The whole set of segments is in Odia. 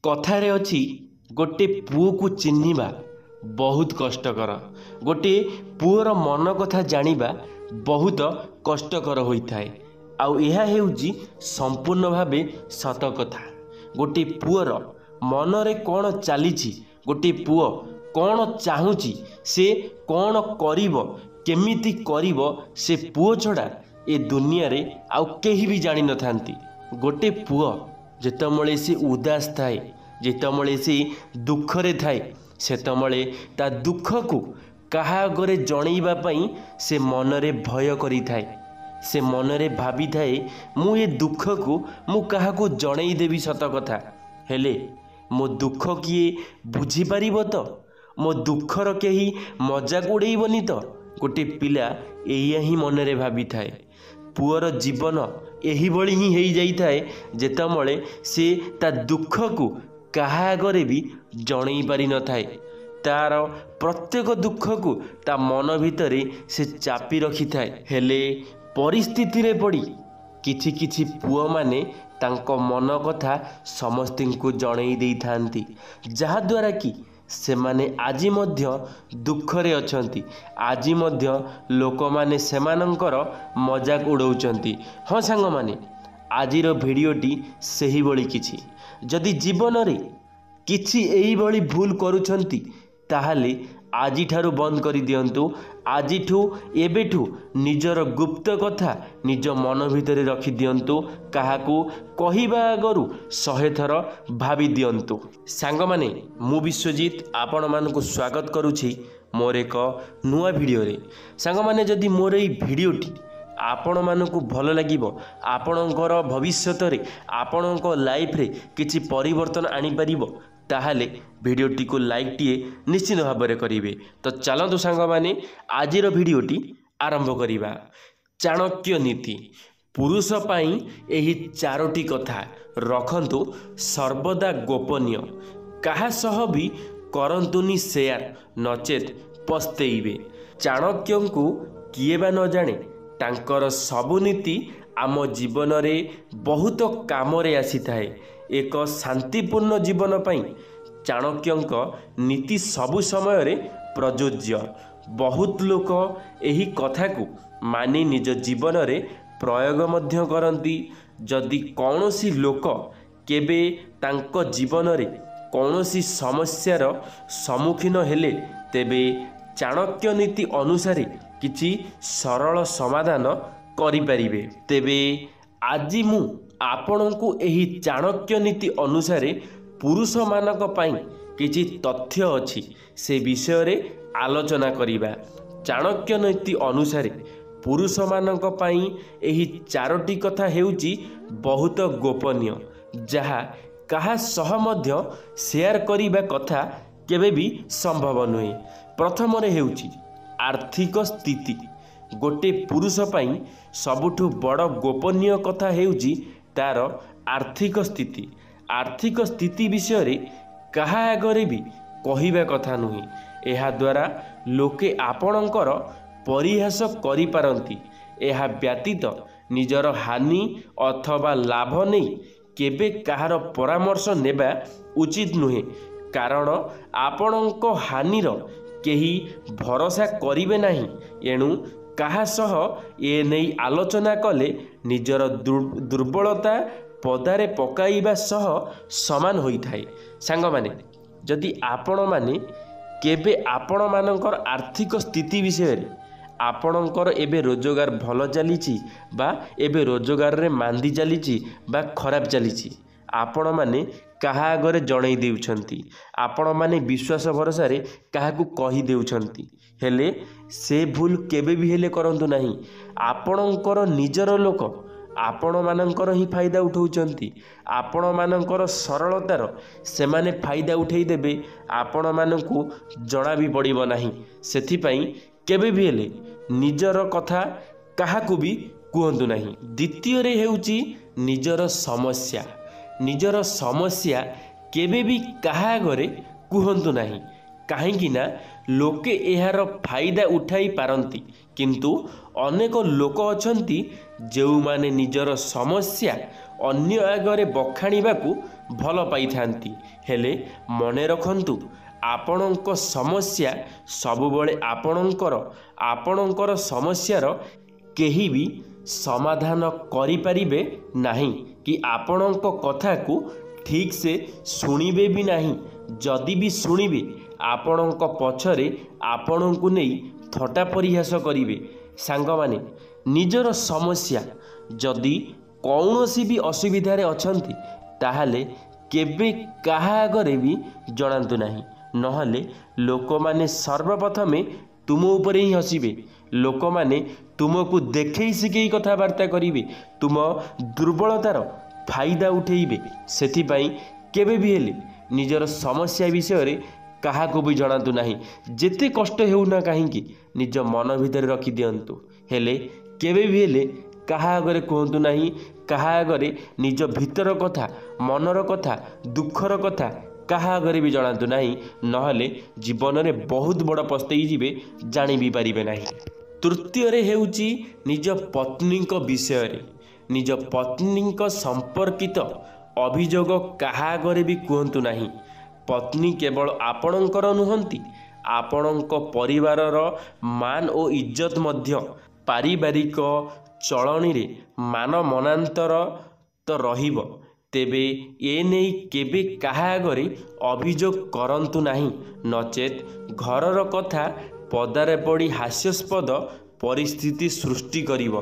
कथारे अछि गोटे पुओ को चिन्हिबा बहुत कष्टकर। गोटे पुओर मन कथा जानिबा बहुत कष्टकर होइथाए। आउ यह हेउची संपूर्ण भावे सत कथा। गोटे पुओर मनरे कौन चलीछि, गोटे पुओ कौन चाहूची, से कौन करिवो, केमिति करिवो, से पुओ छड़ा ए दुनिया रे आउ केही भी जानि न थांती। गोटे पुओ जेतमळे से उदास थाए, जेतमळे से दुखरे थाए, सेतमळे ता दुख को काहा आगरे जणैबा पई से मनरे भय करी थाए। से मनरे भाभी थाए मु ए दुख को मु काहा को जणै देबी सत कथा, हेले मो दुख किए बुझी पारिबो तो, मो दुखर केही मजाक उड़ेइबनी तो। गोटे पिला एइया ही मनरे भाभी थाए। पुअर जीवन एही भली ही हेई जाई थाए जेतमळे से ता दुख को काहा आगरे भी जणै पारि न थाए। तार प्रत्येक दुख को ता मन भितरे से चापी रखी थाए। हेले परिस्थिति रे पड़ी किछि किछि पुओ माने तांको मन कथा समस्तिंकु जणै देई थांती, जहा द्वारा कि सेमाने आजी मध्य दुखरे अछंती। आजी मध्य लोक माने सेमानंकर मजाक उड़ौचंती। हाँ सांग माने आजिर भिडियोटी सही भली किछि। जदि जीवन रे किछि एई भली भूल करूछंती ताहाले आजी ठारू बंद करी दियंतु। आजिठू एबेठू निजर गुप्त कथा निज मन भितरे रखी दियंतु। काहाकू कहिबा आगरू 100 थर भाबी दियंतु। सांग माने मु विश्वजीत आपण मानकु स्वागत करूछि मोर एक नुआ भिडियो रे। सांग माने जदि मोर एई भिडियोटी आपण मानकु भल लागिबो, आपणकर भविष्यत रे आपणको लाइफ रे किछि परिवर्तन आनी परिबो, ताहाले भिडियोटी को लाइक टीए निश्चित भाव में करेंगे। तो चलतु सांग माने आजिर भिडियोटी आरंभ करिबा। चाणक्य नीति। पुरुष पाई एही 4टी कथा रखंतु सर्वदा गोपनीय। काहा सह भी करंतुनी शेयर, नचेत पस्तेइबे। चाणक्यंकु किए बा न जाने, तांकर सबु नीति आम जीवन रे बहुत काम रे आसी थाए। एक शांतिपूर्ण जीवन पाई चाणक्यंक नीति सबु समय रे प्रयोज्य। बहुत लोक एही कथा को मानी निज जीवन रे प्रयोग मध्य करंती। जदि कौनसी लोक केबे तांको जीवन रे कौनसी समस्यार सम्मुखीन हेले, तेबे चाणक्य नीति अनुसारे किछि सरल समाधान करि परिबे। तेबे आजि मु आपणको एही चाणक्य नीति अनुसारे पुरुष मानक पाई किछि तथ्य अछि, से विषय रे आलोचना करिबा। चाणक्य नीति अनुसारे पुरुष मानक पाई एही 4टी कथा हेउची बहुत गोपनीय, जहा काहा सह मध्य शेयर करिबा कथा केबे भी संभव नुहे। प्रथम रे हेउची आर्थिक स्थिति। गोटे पुरुष पाई सबुठु बड़ गोपनीय कथा हेउची तार आर्थिक स्थिति। आर्थिक स्थिति विषय रे काहा आगरे भी कहिबा कथा नुहे। एहा द्वारा लोके आपणकर परिहास करि पारंती। एहा व्यतीत निजर हानि अथवा लाभ नहीं केबे काहार परामर्श नेबा उचित नुहे, कारण आपणको हानिर केही भरोसा करिवे नाही। एणु काहा सह ए नहीं आलोचना कले निजर दुर्बलता पदारे पकाइबा सह समान होई थाए। सांग माने जदि आपण माने केबे आपण मानकर आर्थिक स्थिति विषय रे आपणकर एबे रोजगार भल चलीछि बा एबे रोजगार रे मांदी चलीछि बा खराब चलीछि, आपण माने काहा आगरे जणै देउछंती। आपण माने विश्वास भरोसा रे काहाकू कहि देउछंती। हेले से भूल केबे भी हेले करंतु नाही। आपणकर निजर लोक आपण मानकर ही फायदा उठाउछंती। आपण मानकर सरलतार सेमाने फायदा उठेई देबे, आपण मानकू जणा भी पड़िबो नाही। सेथि पई केबे भी हेले निजर कथा काहाकू भी कुहंतु नाही। द्वितीय रे हेउची निजर समस्या। निजर समस्या केबे भी काहा आगरे कुहंतु नाही, काहेकि ना लोके एहार फायदा उठाई पारंती। किंतु अनेक लोक अछंती जेउ माने निजर समस्या ଅନ୍ୟ ଆଗରେ ବଖାଣିବାକୁ ଭଲ ପାଇଥାନ୍ତି। ହେଲେ ମନେ ରଖନ୍ତୁ, ଆପଣଙ୍କ ସମସ୍ୟା ସବୁବେଳେ ଆପଣଙ୍କର ସମସ୍ୟାର କେହି ବି ସମାଧାନ କରିପାରିବେ ନାହିଁ କି ଆପଣଙ୍କ କଥାକୁ ଠିକ୍ ସେ ଶୁଣିବେ ବି ନାହିଁ। ଯଦି ବି ଶୁଣିବେ, ଆପଣଙ୍କ ପଛରେ ଆପଣଙ୍କୁ ନେଇ ଥଟ୍ଟା ପରିହାସ କରିବେ। ସାଙ୍ଗମାନେ, ନିଜର ସମସ୍ୟା ଯଦି କୌଣସି ବି ଅସୁବିଧାରେ ଅଛନ୍ତି, ତାହେଲେ କେବେ କାହା ଆଗରେ ବି ଜଣାନ୍ତୁ ନାହିଁ। ନହେଲେ ଲୋକମାନେ ସର୍ବପ୍ରଥମେ ତୁମ ଉପରେ ହିଁ ହସିବେ। ଲୋକମାନେ ତୁମକୁ ଦେଖେଇ ଶିଖେଇ କଥାବାର୍ତ୍ତା କରିବେ, ତୁମ ଦୁର୍ବଳତାର ଫାଇଦା ଉଠେଇବେ। ସେଥିପାଇଁ କେବେ ବି ହେଲେ ନିଜର ସମସ୍ୟା ବିଷୟରେ କାହାକୁ ବି ଜଣାନ୍ତୁ ନାହିଁ। ଯେତେ କଷ୍ଟ ହେଉନା କାହିଁକି ନିଜ ମନ ଭିତରେ ରଖିଦିଅନ୍ତୁ। ହେଲେ କେବେ ବି ହେଲେ କାହା ଆଗରେ କୁହନ୍ତୁ ନାହିଁ। କାହା ଆଗରେ ନିଜ ଭିତର କଥା, ମନର କଥା, ଦୁଃଖର କଥା କାହା ଆଗରେ ବି ଜଣାନ୍ତୁ ନାହିଁ। ନହେଲେ ଜୀବନରେ ବହୁତ ବଡ଼ ପସ୍ତେଇ ଯିବେ, ଜାଣି ବି ପାରିବେ ନାହିଁ। ତୃତୀୟରେ ହେଉଛି ନିଜ ପତ୍ନୀଙ୍କ ବିଷୟରେ। ନିଜ ପତ୍ନୀଙ୍କ ସମ୍ପର୍କିତ ଅଭିଯୋଗ କାହା ଆଗରେ ବି କୁହନ୍ତୁ ନାହିଁ। ପତ୍ନୀ କେବଳ ଆପଣଙ୍କର ନୁହନ୍ତି, ଆପଣଙ୍କ ପରିବାରର ମାନ ଓ ଇଜ୍ଜତ ମଧ୍ୟ। ପାରିବାରିକ ଚଳଣିରେ ମାନ ମନାନ୍ତର ତ ରହିବ, ତେବେ ଏ ନେଇ କେବେ କାହା ଆଗରେ ଅଭିଯୋଗ କରନ୍ତୁ ନାହିଁ। ନଚେତ୍ ଘରର କଥା ପଦାରେ ପଡ଼ି ହାସ୍ୟାସ୍ପଦ ପରିସ୍ଥିତି ସୃଷ୍ଟି କରିବ।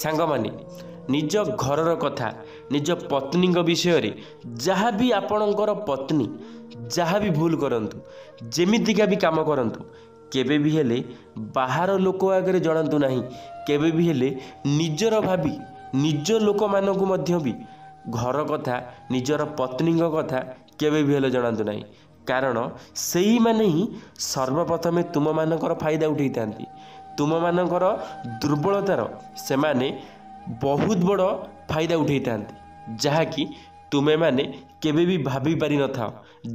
ସାଙ୍ଗମାନେ, ନିଜ ଘରର କଥା, ନିଜ ପତ୍ନୀଙ୍କ ବିଷୟରେ ଯାହା ବି ଆପଣଙ୍କର ପତ୍ନୀ ଯାହା ବି ଭୁଲ କରନ୍ତୁ, ଯେମିତିକା ବି କାମ କରନ୍ତୁ, କେବେ ବି ହେଲେ ବାହାର ଲୋକ ଆଗରେ ଜଣାନ୍ତୁ ନାହିଁ। କେବେ ବି ହେଲେ ନିଜର ଭାବି ନିଜ ଲୋକମାନଙ୍କୁ ମଧ୍ୟ ବି ଘର କଥା, ନିଜର ପତ୍ନୀଙ୍କ କଥା କେବେ ବି ହେଲେ ଜଣାନ୍ତୁ ନାହିଁ। କାରଣ ସେଇମାନେ ହିଁ ସର୍ବପ୍ରଥମେ ତୁମମାନଙ୍କର ଫାଇଦା ଉଠାଇଥାନ୍ତି। ତୁମମାନଙ୍କର ଦୁର୍ବଳତାର ସେମାନେ ବହୁତ ବଡ଼ ଫାଇଦା ଉଠାଇଥାନ୍ତି, ଯାହାକି ତୁମେମାନେ କେବେ ବି ଭାବି ପାରିନଥାଅ।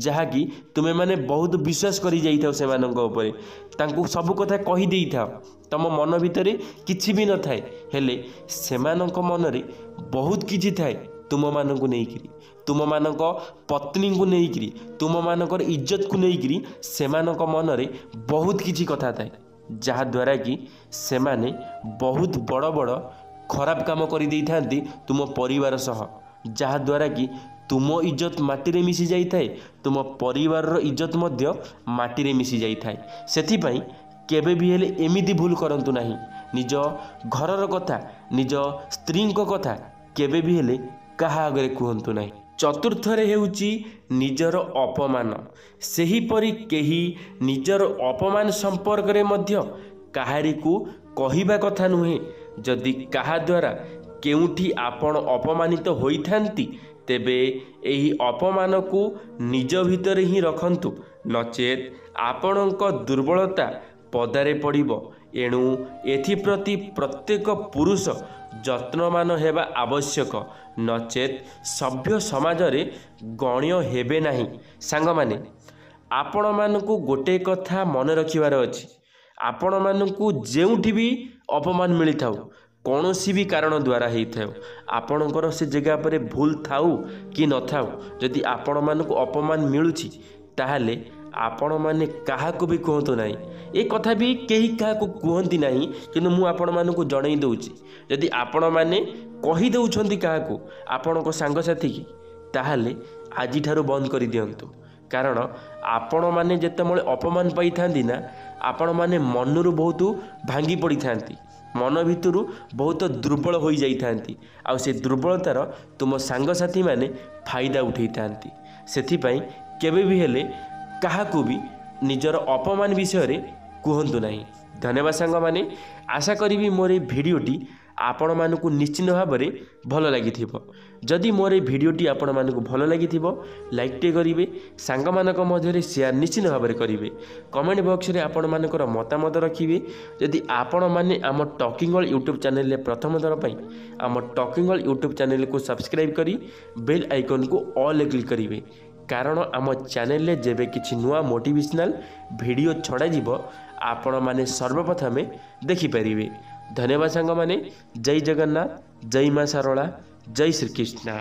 ଯାହାକି ତୁମେମାନେ ବହୁତ ବିଶ୍ୱାସ କରି ଯାଇଥାଅ ସେମାନଙ୍କ ଉପରେ, ତାଙ୍କୁ ସବୁ କଥା କହିଦେଇଥାଅ। ତମ ମନ ଭିତରେ କିଛି ବି ନଥାଏ, ହେଲେ ସେମାନଙ୍କ ମନରେ ବହୁତ କିଛି ଥାଏ ତୁମମାନଙ୍କୁ ନେଇକିରି, ତୁମମାନଙ୍କ ପତ୍ନୀଙ୍କୁ ନେଇକିରି, ତୁମମାନଙ୍କର ଇଜ୍ଜତକୁ ନେଇକିରି ସେମାନଙ୍କ ମନରେ ବହୁତ କିଛି କଥା ଥାଏ। ଯାହାଦ୍ୱାରା କି ସେମାନେ ବହୁତ ବଡ଼ ବଡ଼ ଖରାପ କାମ କରିଦେଇଥାନ୍ତି ତୁମ ପରିବାର ସହ। ଯାହାଦ୍ୱାରା କି ତୁମ ଇଜ୍ଜତ ମାଟିରେ ମିଶି ଯାଇଥାଏ, ତୁମ ପରିବାରର ଇଜ୍ଜତ ମଧ୍ୟ ମାଟିରେ ମିଶି ଯାଇଥାଏ। ସେଥିପାଇଁ କେବେ ବି ହେଲେ ଏମିତି ଭୁଲ କରନ୍ତୁ ନାହିଁ। ନିଜ ଘରର କଥା, ନିଜ ସ୍ତ୍ରୀଙ୍କ କଥା କେବେ ବି ହେଲେ କାହା ଆଗରେ କୁହନ୍ତୁ ନାହିଁ। ଚତୁର୍ଥରେ ହେଉଛି ନିଜର ଅପମାନ। ସେହିପରି କେହି ନିଜର ଅପମାନ ସମ୍ପର୍କରେ ମଧ୍ୟ କାହାରିକୁ କହିବା କଥା ନୁହେଁ। ଯଦି କାହା ଦ୍ୱାରା କେଉଁଠି ଆପଣ ଅପମାନିତ ହୋଇଥାନ୍ତି, ତେବେ ଏହି ଅପମାନକୁ ନିଜ ଭିତରେ ହିଁ ରଖନ୍ତୁ। ନଚେତ୍ ଆପଣଙ୍କ ଦୁର୍ବଳତା ପଦାରେ ପଡ଼ିବ। ଏଣୁ ଏଥିପ୍ରତି ପ୍ରତ୍ୟେକ ପୁରୁଷ ଯତ୍ନବାନ ହେବା ଆବଶ୍ୟକ, ନଚେତ୍ ସଭ୍ୟ ସମାଜରେ ଗଣ୍ୟ ହେବେ ନାହିଁ। ସାଙ୍ଗମାନେ, ଆପଣମାନଙ୍କୁ ଗୋଟିଏ କଥା ମନେ ରଖିବାର ଅଛି। ଆପଣମାନଙ୍କୁ ଯେଉଁଠି ବି ଅପମାନ ମିଳିଥାଉ, କୌଣସି ବି କାରଣ ଦ୍ୱାରା ହେଇଥାଉ, ଆପଣଙ୍କର ସେ ଜାଗା ଉପରେ ଭୁଲ ଥାଉ କି ନଥାଉ, ଯଦି ଆପଣମାନଙ୍କୁ ଅପମାନ ମିଳୁଛି, ତାହେଲେ ଆପଣମାନେ କାହାକୁ ବି କୁହନ୍ତୁ ନାହିଁ। ଏ କଥା ବି କେହି କାହାକୁ କୁହନ୍ତି ନାହିଁ, କିନ୍ତୁ ମୁଁ ଆପଣମାନଙ୍କୁ ଜଣାଇ ଦେଉଛି। ଯଦି ଆପଣମାନେ କହିଦେଉଛନ୍ତି କାହାକୁ, ଆପଣଙ୍କ ସାଙ୍ଗସାଥୀକି, ତାହେଲେ ଆଜିଠାରୁ ବନ୍ଦ କରିଦିଅନ୍ତୁ। କାରଣ ଆପଣମାନେ ଯେତେବେଳେ ଅପମାନ ପାଇଥାନ୍ତି ନା, ଆପଣମାନେ ମନରୁ ବହୁତ ଭାଙ୍ଗି ପଡ଼ିଥାନ୍ତି, ମନ ଭିତରୁ ବହୁତ ଦୁର୍ବଳ ହୋଇଯାଇଥାନ୍ତି। ଆଉ ସେ ଦୁର୍ବଳତାର ତୁମ ସାଙ୍ଗସାଥୀମାନେ ଫାଇଦା ଉଠାଇଥାନ୍ତି। ସେଥିପାଇଁ କେବେ ବି ହେଲେ କାହାକୁ ବି ନିଜର ଅପମାନ ବିଷୟରେ କୁହନ୍ତୁ ନାହିଁ। ଧନ୍ୟବାଦ ସାଙ୍ଗମାନେ। ଆଶା କରିବି ମୋର এই ଭିଡ଼ିଓଟି ଆପଣମାନଙ୍କୁ ନିଶ୍ଚିତ ଭାବରେ ଭଲ ଲାଗିଥିବ। ଯଦି ମୋର এই ଭିଡ଼ିଓଟି ଆପଣମାନଙ୍କୁ ଭଲ ଲାଗିଥିବ, ଲାଇକ୍ଟେ କରିବେ, ସାଙ୍ଗମାନଙ୍କ ମଧ୍ୟରେ ସେୟାର ନିଶ୍ଚିତ ଭାବରେ କରିବେ। କମେଣ୍ଟ ବକ୍ସରେ ଆପଣମାନଙ୍କର ମତାମତ ରଖିବେ। ଯଦି ଆପଣମାନେ ଆମ ଟକିଂ ୱାର୍ଲ୍ଡ ୟୁଟ୍ୟୁବ୍ ଚ୍ୟାନେଲରେ ପ୍ରଥମ ଥର ପାଇଁ ଆମ ଟକିଂ ୱାର୍ଲ୍ଡ ୟୁଟ୍ୟୁବ୍ ଚ୍ୟାନେଲକୁ ସବସ୍କ୍ରାଇବ୍ କରି ବେଲ୍ ଆଇକନ୍କୁ ଅଲ୍ରେ କ୍ଲିକ୍ କରିବେ। କାରଣ ଆମ ଚ୍ୟାନେଲରେ ଯେବେ କିଛି ନୂଆ ମୋଟିଭେସନାଲ୍ ଭିଡ଼ିଓ ଛଡ଼ାଯିବ, ଆପଣମାନେ ସର୍ବପ୍ରଥମେ ଦେଖିପାରିବେ। ଧନ୍ୟବାଦ ସାଙ୍ଗମାନେ। ଜୟ ଜଗନ୍ନାଥ, ଜୟ ମା ଶାରଳା, जय श्री कृष्ण।